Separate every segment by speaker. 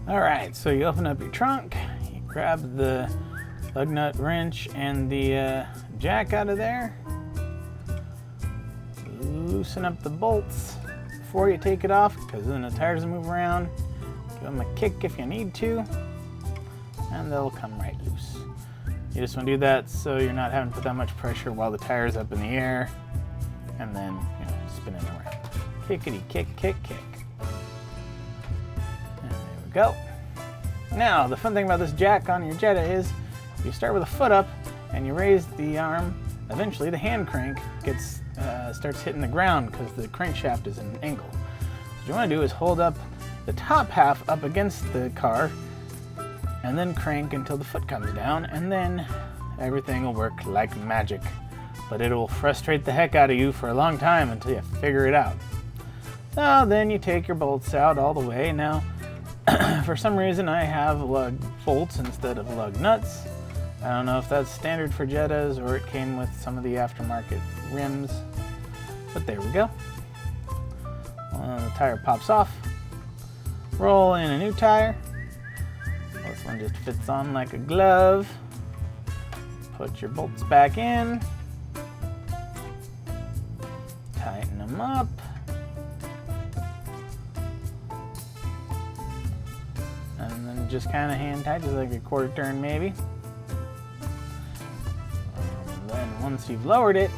Speaker 1: All right, so you open up your trunk, you grab the lug nut wrench and the jack out of there, loosen up the bolts before you take it off, because then the tires will move around. Give them a kick if you need to, and they'll come right loose. You just want to do that so you're not having to put that much pressure while the tire's up in the air and then spinning around. Kickity kick, kick, kick. And there we go. Now, the fun thing about this jack on your Jetta is you start with a foot up and you raise the arm. Eventually, the hand crank starts hitting the ground because the crankshaft is at an angle. So what you want to do is hold up the top half up against the car and then crank until the foot comes down, and then everything will work like magic. But it will frustrate the heck out of you for a long time until you figure it out. So then you take your bolts out all the way. Now, for some reason I have lug bolts instead of lug nuts. I don't know if that's standard for Jettas or it came with some of the aftermarket rims, but there we go. The tire pops off. Roll in a new tire. This one just fits on like a glove. Put your bolts back in. Tighten them up. And then just kind of hand tight, just like a quarter turn maybe. Then once you've lowered it,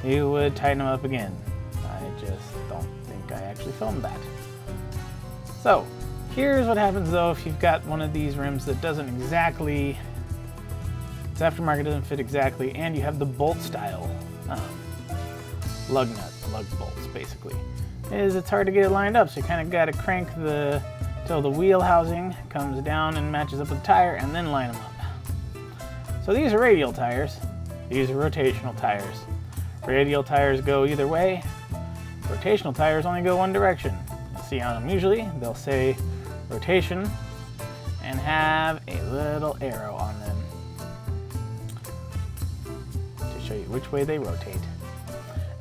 Speaker 1: you would tighten them up again. I just don't think I actually filmed that. So, here's what happens though if you've got one of these rims that doesn't exactly, its aftermarket doesn't fit exactly, and you have the bolt style lug bolts basically. It's hard to get it lined up, so you kind of got to crank till the wheel housing comes down and matches up with the tire, and then line them up. So these are radial tires. These are rotational tires. Radial tires go either way. Rotational tires only go one direction. You'll see on them usually, they'll say rotation and have a little arrow on them to show you which way they rotate.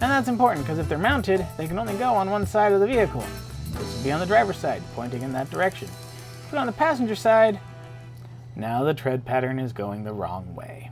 Speaker 1: And that's important because if they're mounted, they can only go on one side of the vehicle. This will be on the driver's side, pointing in that direction. But on the passenger side, now the tread pattern is going the wrong way.